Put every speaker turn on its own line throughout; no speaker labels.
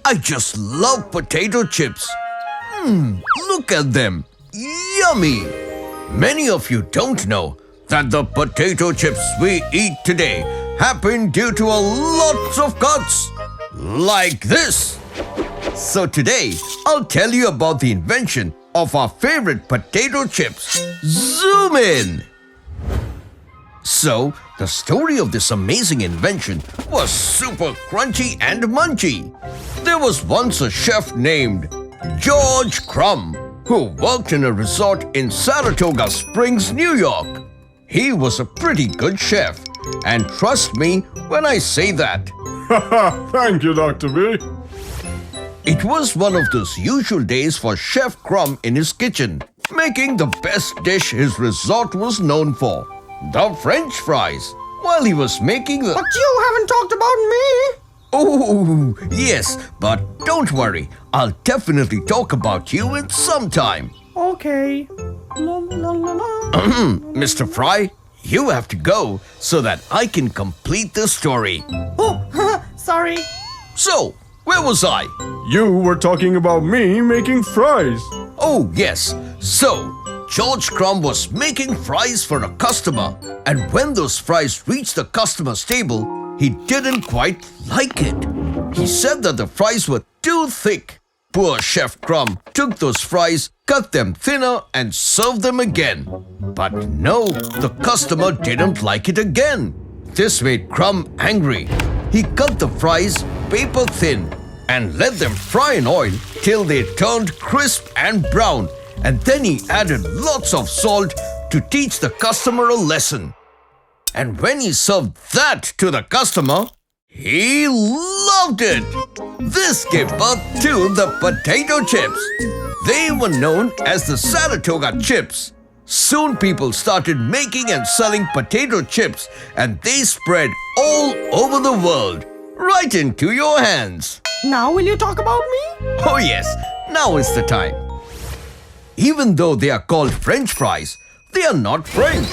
I just love potato chips. Look at them. Yummy! Many of you don't know that the potato chips we eat today happen due to a lots of cuts. Like this. So today, I'll tell you about the invention of our favorite potato chips. Zoom in! So, the story of this amazing invention was super crunchy and munchy. There was once a chef named George Crumb who worked in a resort in Saratoga Springs, New York. He was a pretty good chef, and trust me when I say that.
Thank you, Dr. B.
It was one of those usual days for Chef Crumb in his kitchen, making the best dish his resort was known for, the French fries, while he was making the...
But you haven't talked about me!
Oh, yes, but don't worry, I'll definitely talk about you in some time.
Okay. La, la, la, la.
Mr. Fry, you have to go so that I can complete the story.
Oh, sorry.
So, where was I?
You were talking about me making fries.
Oh, yes. So, George Crumb was making fries for a customer, and when those fries reached the customer's table, he didn't quite like it. He said that the fries were too thick. Poor Chef Crumb took those fries, cut them thinner, and served them again. But no, the customer didn't like it again. This made Crumb angry. He cut the fries paper thin and let them fry in oil till they turned crisp and brown. And then he added lots of salt to teach the customer a lesson. And when he served that to the customer, he loved it. This gave birth to the potato chips. They were known as the Saratoga chips. Soon people started making and selling potato chips, and they spread all over the world, right into your hands.
Now will you talk about me?
Oh yes, now is the time. Even though they are called French fries, they are not French.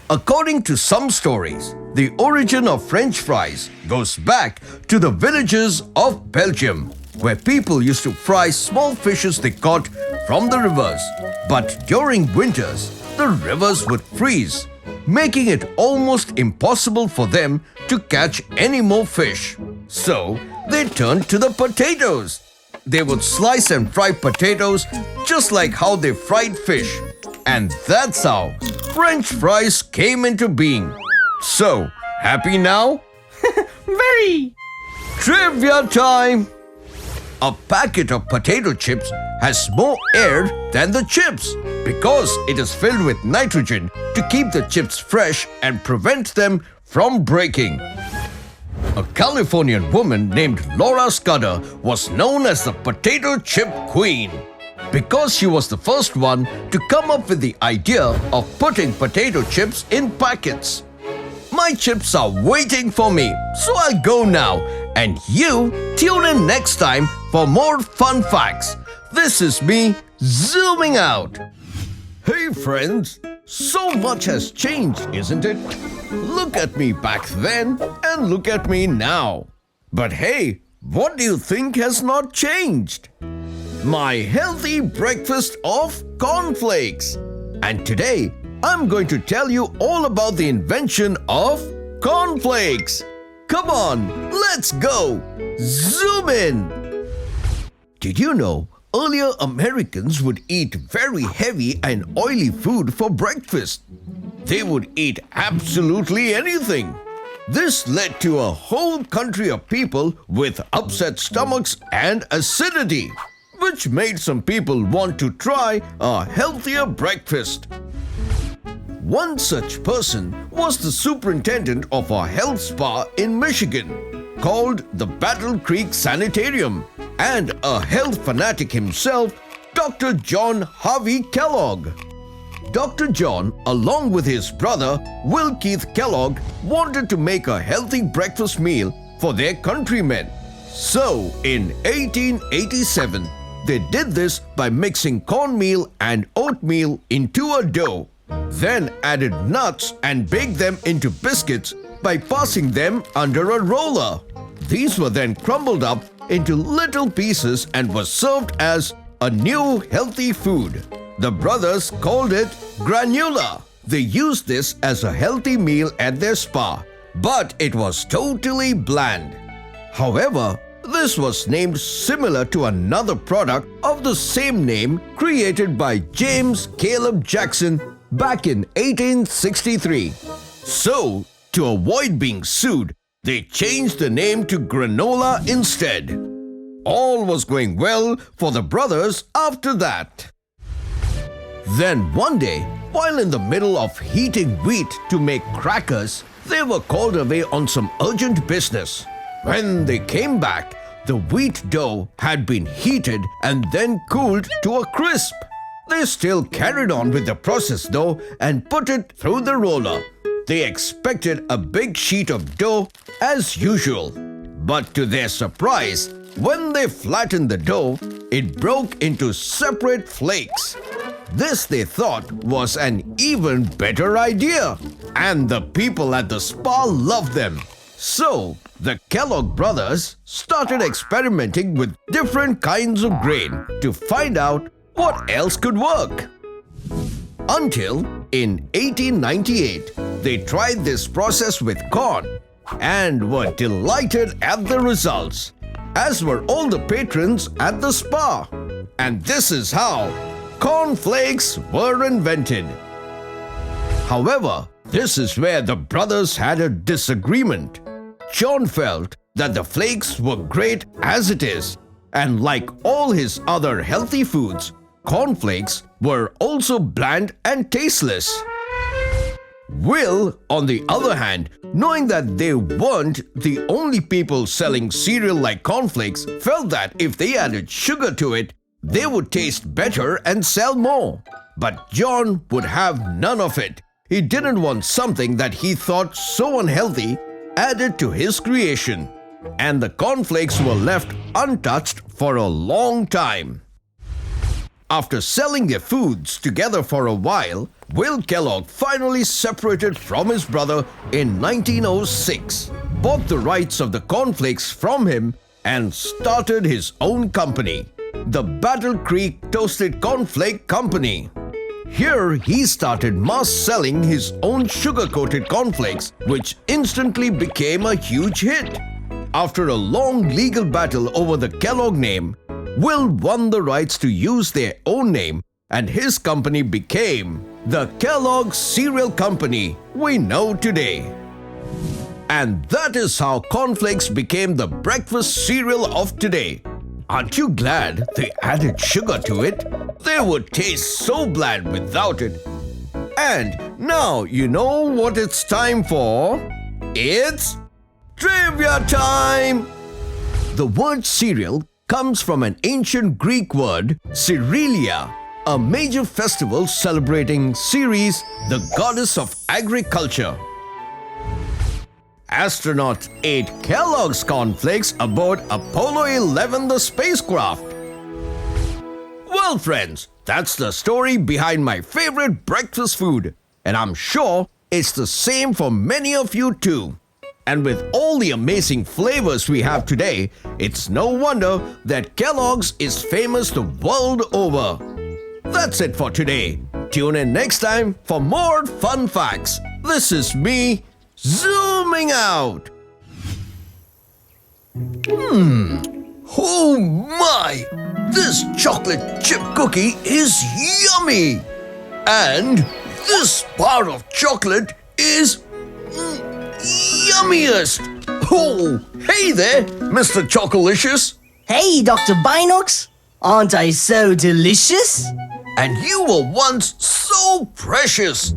According to some stories, the origin of French fries goes back to the villages of Belgium, where people used to fry small fishes they caught from the rivers. But during winters, the rivers would freeze, making it almost impossible for them to catch any more fish. So, they turned to the potatoes. They would slice and fry potatoes just like how they fried fish. And that's how French fries came into being. So, happy now?
Very.
Trivia time! A packet of potato chips has more air than the chips because it is filled with nitrogen to keep the chips fresh and prevent them from breaking. A Californian woman named Laura Scudder was known as the potato chip queen because she was the first one to come up with the idea of putting potato chips in packets. My chips are waiting for me, so I'll go now. And you tune in next time for more fun facts. This is me zooming out. Hey friends, so much has changed, isn't it? Look at me back then and look at me now. But hey, what do you think has not changed? My healthy breakfast of cornflakes. And today, I'm going to tell you all about the invention of cornflakes. Come on, let's go! Zoom in! Did you know earlier Americans would eat very heavy and oily food for breakfast? They would eat absolutely anything. This led to a whole country of people with upset stomachs and acidity, which made some people want to try a healthier breakfast. One such person was the superintendent of a health spa in Michigan called the Battle Creek Sanitarium, and a health fanatic himself, Dr. John Harvey Kellogg. Dr. John, along with his brother, Will Keith Kellogg, wanted to make a healthy breakfast meal for their countrymen. So, in 1887, they did this by mixing cornmeal and oatmeal into a dough, then added nuts and baked them into biscuits by passing them under a roller. These were then crumbled up into little pieces and was served as a new healthy food. The brothers called it granola. They used this as a healthy meal at their spa, but it was totally bland. However, this was named similar to another product of the same name created by James Caleb Jackson back in 1863. So, to avoid being sued, they changed the name to granola instead. All was going well for the brothers after that. Then one day, while in the middle of heating wheat to make crackers, they were called away on some urgent business. When they came back, the wheat dough had been heated and then cooled to a crisp. They still carried on with the process though and put it through the roller. They expected a big sheet of dough as usual. But to their surprise, when they flattened the dough, it broke into separate flakes. This they thought was an even better idea, and the people at the spa loved them. So, the Kellogg brothers started experimenting with different kinds of grain to find out what else could work. Until in 1898, they tried this process with corn and were delighted at the results, as were all the patrons at the spa. And this is how cornflakes were invented. However, this is where the brothers had a disagreement. John felt that the flakes were great as it is, and like all his other healthy foods, cornflakes were also bland and tasteless. Will, on the other hand, knowing that they weren't the only people selling cereal like cornflakes, felt that if they added sugar to it, they would taste better and sell more. But John would have none of it. He didn't want something that he thought so unhealthy added to his creation. And the cornflakes were left untouched for a long time. After selling their foods together for a while, Will Kellogg finally separated from his brother in 1906, bought the rights of the cornflakes from him, and started his own company, the Battle Creek Toasted Cornflake Company. Here he started mass selling his own sugar-coated cornflakes, which instantly became a huge hit. After a long legal battle over the Kellogg name, Will won the rights to use their own name, and his company became the Kellogg Cereal Company we know today. And that is how cornflakes became the breakfast cereal of today. Aren't you glad they added sugar to it? They would taste so bland without it. And now you know what it's time for. It's trivia time! The word cereal comes from an ancient Greek word, Cerealia, a major festival celebrating Ceres, the goddess of agriculture. Astronauts ate Kellogg's cornflakes aboard Apollo 11, the spacecraft. Well, friends, that's the story behind my favorite breakfast food, and I'm sure it's the same for many of you too. And with all the amazing flavors we have today, it's no wonder that Kellogg's is famous the world over. That's it for today. Tune in next time for more fun facts. This is me, zooming out. Oh my! This chocolate chip cookie is yummy! And this bar of chocolate is yummiest! Oh, hey there, Mr. Chocolicious!
Hey, Dr. Binocs! Aren't I so delicious?
And you were once so precious!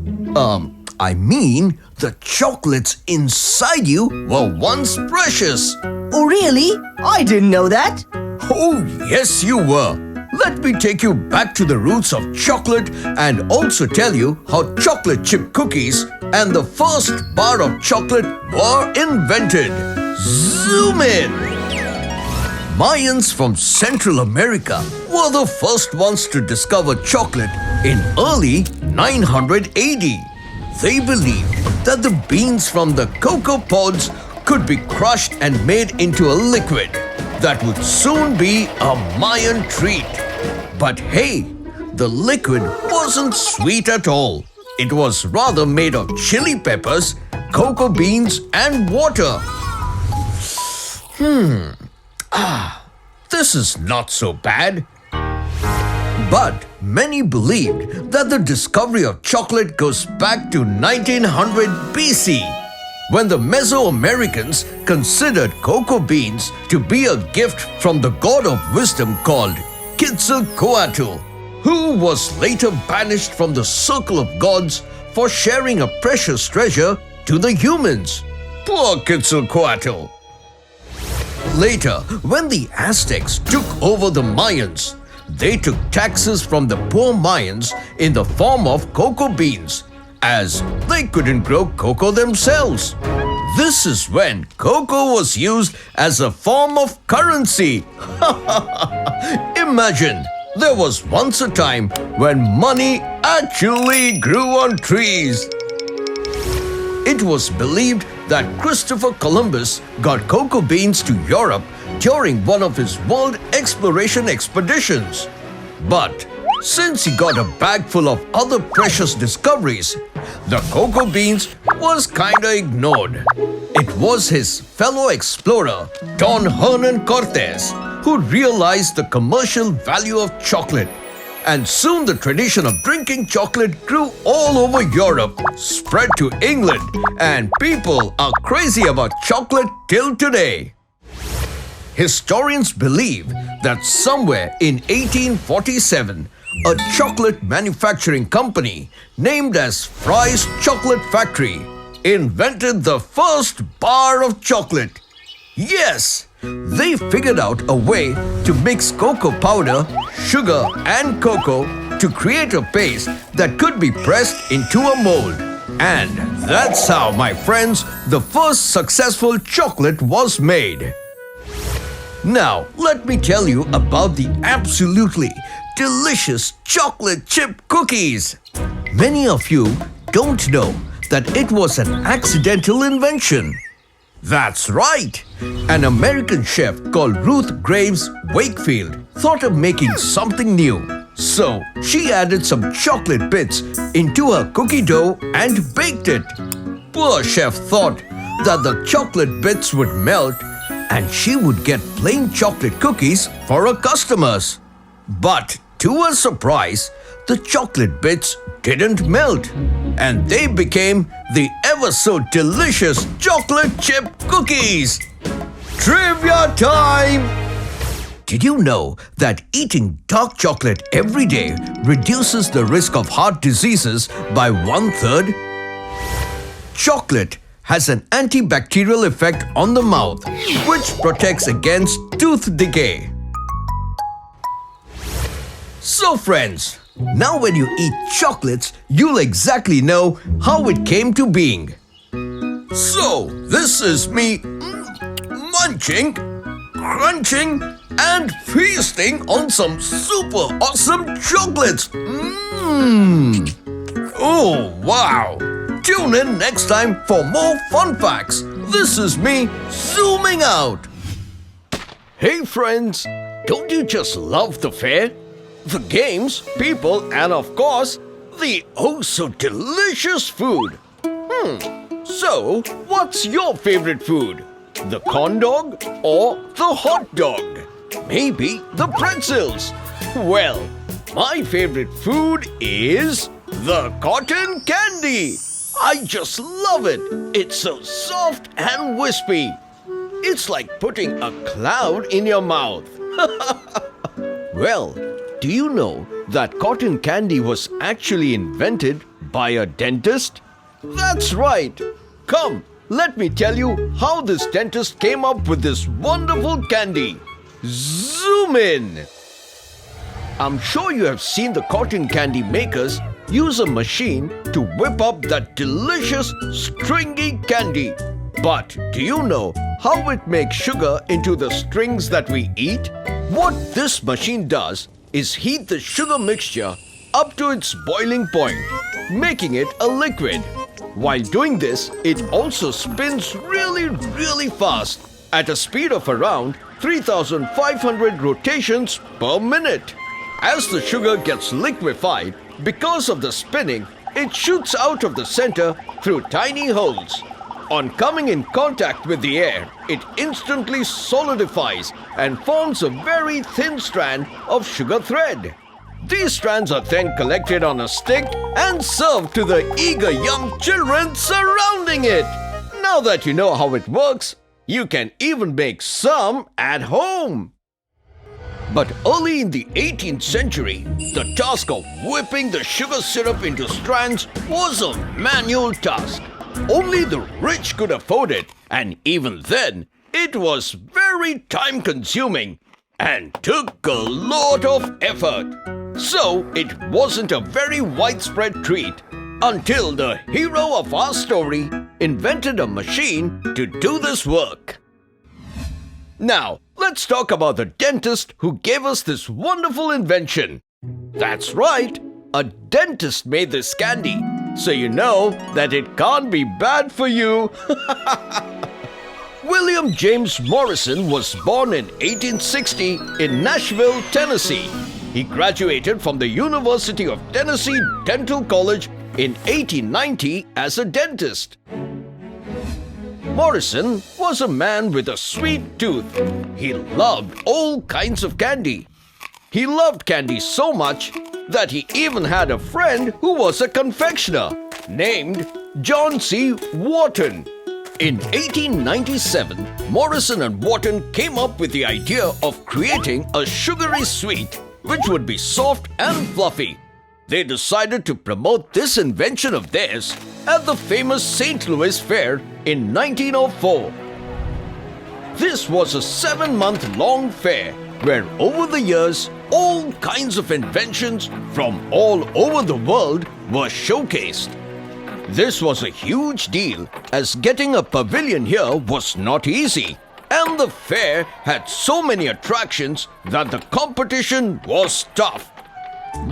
I mean, the chocolates inside you were once precious!
Oh, really? I didn't know that.
Oh, yes, you were! Let me take you back to the roots of chocolate and also tell you how chocolate chip cookies and the first bar of chocolate were invented. Zoom in! Mayans from Central America were the first ones to discover chocolate in early 900 AD. They believed that the beans from the cocoa pods could be crushed and made into a liquid. that would soon be a Mayan treat. But hey, the liquid wasn't sweet at all. It was rather made of chili peppers, cocoa beans, and water. This is not so bad. But many believed that the discovery of chocolate goes back to 1900 BC, when the Mesoamericans considered cocoa beans to be a gift from the god of wisdom called Quetzalcoatl, who was later banished from the circle of gods for sharing a precious treasure to the humans. Poor Quetzalcoatl. Later, when the Aztecs took over the Mayans, they took taxes from the poor Mayans in the form of cocoa beans, as they couldn't grow cocoa themselves. This is when cocoa was used as a form of currency. Imagine, there was once a time when money actually grew on trees. It was believed that Christopher Columbus got cocoa beans to Europe during one of his world exploration expeditions. But since he got a bag full of other precious discoveries, the cocoa beans was kinda ignored. It was his fellow explorer, Don Hernan Cortes, who realized the commercial value of chocolate. And soon the tradition of drinking chocolate grew all over Europe, spread to England, and people are crazy about chocolate till today. Historians believe that somewhere in 1847, a chocolate manufacturing company named as Fry's Chocolate Factory invented the first bar of chocolate. Yes, they figured out a way to mix cocoa powder, sugar, and cocoa to create a paste that could be pressed into a mold. And that's how, my friends, the first successful chocolate was made. Now, let me tell you about the absolutely delicious chocolate chip cookies. Many of you don't know that it was an accidental invention. That's right! An American chef called Ruth Graves Wakefield thought of making something new. So, she added some chocolate bits into her cookie dough and baked it. Poor chef thought that the chocolate bits would melt and she would get plain chocolate cookies for her customers. But to her surprise, the chocolate bits didn't melt, and they became the ever so delicious chocolate chip cookies. Trivia time! Did you know that eating dark chocolate every day reduces the risk of heart diseases by 1/3? Chocolate has an antibacterial effect on the mouth, which protects against tooth decay. So friends, now when you eat chocolates, you'll exactly know how it came to being. So, this is me munching, crunching, and feasting on some super awesome chocolates. Oh, wow! Tune in next time for more fun facts. This is me zooming out. Hey friends, don't you just love the fair? The games, people, and of course, the oh so delicious food. So, what's your favorite food? The corn dog or the hot dog? Maybe the pretzels? Well, my favorite food is the cotton candy. I just love it. It's so soft and wispy. It's like putting a cloud in your mouth. Well, do you know that cotton candy was actually invented by a dentist? That's right. Come, let me tell you how this dentist came up with this wonderful candy. Zoom in. I'm sure you have seen the cotton candy makers use a machine to whip up that delicious stringy candy. But do you know how it makes sugar into the strings that we eat? What this machine does is heat the sugar mixture up to its boiling point, making it a liquid. While doing this, it also spins really fast at a speed of around 3,500 rotations per minute. As the sugar gets liquefied, because of the spinning, it shoots out of the center through tiny holes. On coming in contact with the air, it instantly solidifies and forms a very thin strand of sugar thread. These strands are then collected on a stick and served to the eager young children surrounding it. Now that you know how it works, you can even make some at home. But early in the 18th century, the task of whipping the sugar syrup into strands was a manual task. Only the rich could afford it, and even then, it was very time-consuming and took a lot of effort. So, it wasn't a very widespread treat until the hero of our story invented a machine to do this work. Now, let's talk about the dentist who gave us this wonderful invention. That's right, a dentist made this candy, so you know that it can't be bad for you. William James Morrison was born in 1860 in Nashville, Tennessee. He graduated from the University of Tennessee Dental College in 1890 as a dentist. Morrison was a man with a sweet tooth. He loved all kinds of candy. He loved candy so much that he even had a friend who was a confectioner named John C. Wharton. In 1897, Morrison and Wharton came up with the idea of creating a sugary sweet which would be soft and fluffy. They decided to promote this invention of theirs at the famous St. Louis Fair in 1904. This was a 7-month-long fair where over the years, all kinds of inventions from all over the world were showcased. This was a huge deal as getting a pavilion here was not easy, and the fair had so many attractions that the competition was tough.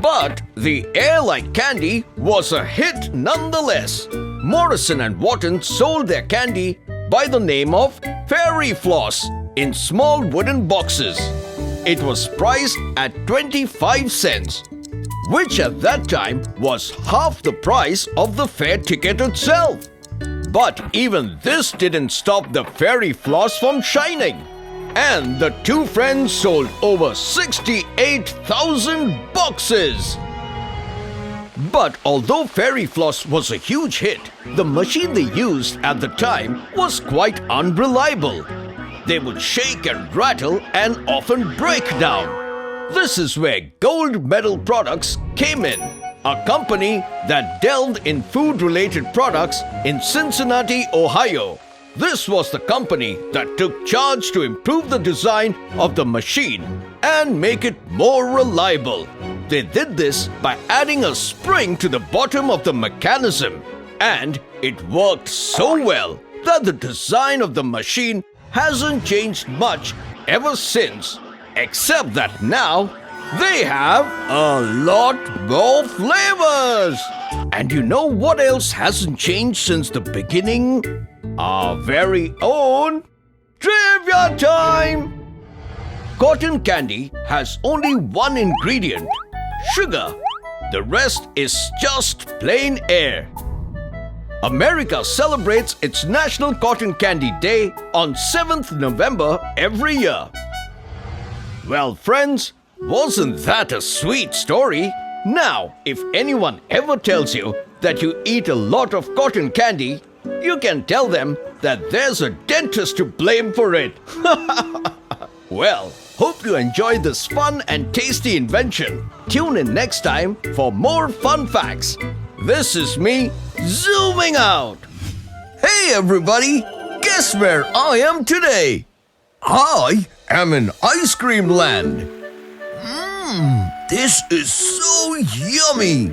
But the air like candy was a hit nonetheless. Morrison and Wharton sold their candy by the name of Fairy Floss in small wooden boxes. It was priced at 25 cents, which at that time was half the price of the fair ticket itself. But even this didn't stop the Fairy Floss from shining. And the two friends sold over 68,000 boxes. But although Fairy Floss was a huge hit, the machine they used at the time was quite unreliable. They would shake and rattle and often break down. This is where Gold Medal Products came in, a company that delved in food-related products in Cincinnati, Ohio. This was the company that took charge to improve the design of the machine and make it more reliable. They did this by adding a spring to the bottom of the mechanism, and it worked so well that the design of the machine hasn't changed much ever since, except that now they have a lot more flavors. And you know what else hasn't changed since the beginning? Our very own trivia time! Cotton candy has only one ingredient, sugar. The rest is just plain air. America celebrates its National Cotton Candy Day on 7th November every year. Well, friends, wasn't that a sweet story? Now, if anyone ever tells you that you eat a lot of cotton candy, you can tell them that there's a dentist to blame for it. Well, hope you enjoyed this fun and tasty invention. Tune in next time for more fun facts. This is me zooming out. Hey everybody, guess where I am today? I am in ice cream land. This is so yummy.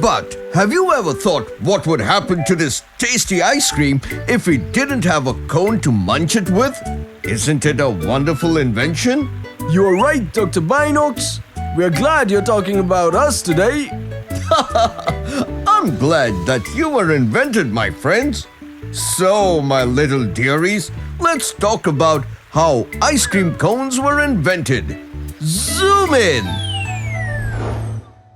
But have you ever thought what would happen to this tasty ice cream if we didn't have a cone to munch it with? Isn't it a wonderful invention?
You're right, Dr. Binocs. We're glad you're talking about us today.
I'm glad that you were invented, my friends. So, my little dearies, let's talk about how ice cream cones were invented. Zoom in!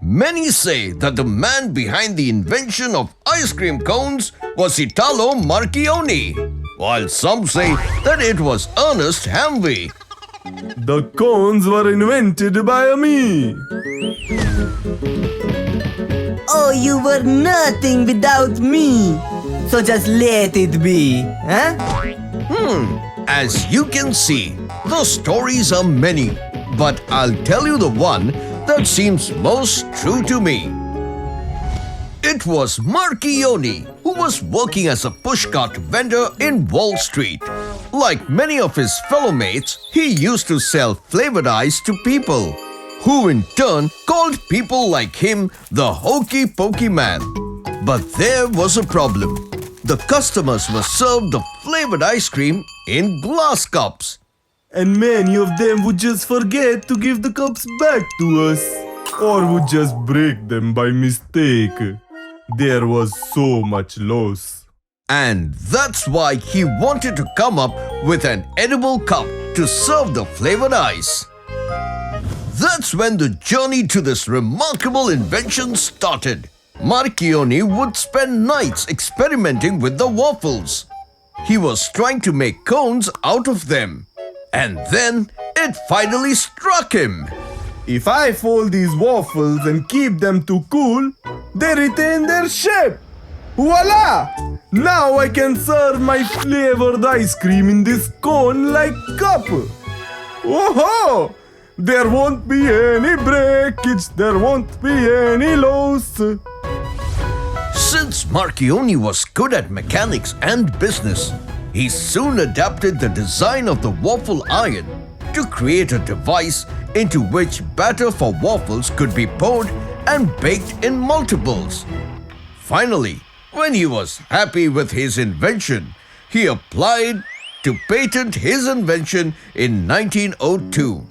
Many say that the man behind the invention of ice cream cones was Italo Marchionni, while some say that it was Ernest Hamvey.
The cones were invented by me.
Oh, you were nothing without me. So just let it be, huh?
As you can see, the stories are many, but I'll tell you the one that seems most true to me. It was Marchionni who was working as a pushcart vendor in Wall Street. Like many of his fellow mates, he used to sell flavored ice to people, who in turn called people like him the hokey pokey man. But there was a problem. The customers were served the flavored ice cream in glass cups.
And many of them would just forget to give the cups back to us, or would just break them by mistake. There was so much loss.
And that's why he wanted to come up with an edible cup to serve the flavored ice. That's when the journey to this remarkable invention started. Marchionni would spend nights experimenting with the waffles. He was trying to make cones out of them. And then it finally struck him.
If I fold these waffles and keep them to cool, they retain their shape. Voila! Now I can serve my flavored ice cream in this cone-like cup. Whoa! There won't be any breakage, there won't be any loss.
Since Marchionni was good at mechanics and business, he soon adapted the design of the waffle iron to create a device into which batter for waffles could be poured and baked in multiples. Finally, when he was happy with his invention, he applied to patent his invention in 1902.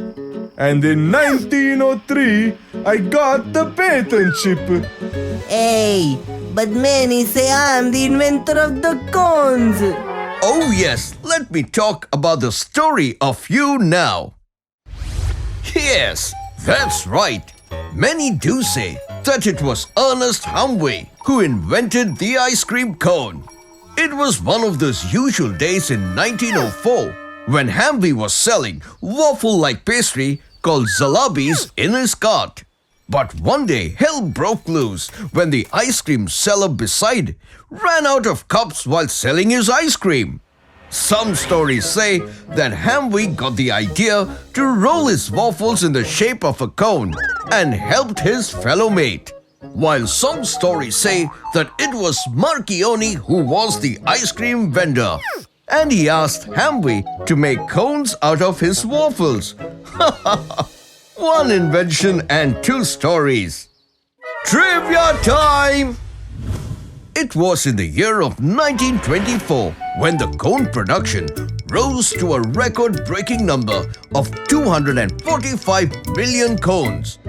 And in 1903, I got the patentship.
Hey, but many say I'm the inventor of the cones.
Oh yes, let me talk about the story of you now. Yes, that's right. Many do say that it was Ernest Hamvey who invented the ice cream cone. It was one of those usual days in 1904 when Hamvey was selling waffle-like pastry called Zalabies in his cart. But one day hell broke loose when the ice cream seller beside ran out of cups while selling his ice cream. Some stories say that Hamvey got the idea to roll his waffles in the shape of a cone and helped his fellow mate. While some stories say that it was Marchionni who was the ice cream vendor and he asked Hamvey to make cones out of his waffles. One invention and two stories. Trivia time! It was in the year of 1924 when the cone production rose to a record-breaking number of 245 million cones.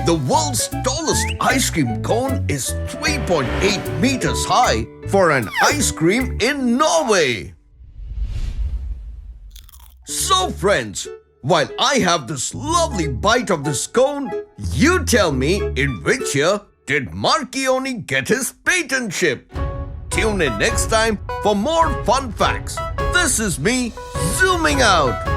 The world's tallest ice cream cone is 3.8 meters high for an ice cream in Norway. So friends, while I have this lovely bite of this cone, you tell me in which year did Marchionni get his patentship? Tune in next time for more fun facts. This is me zooming out.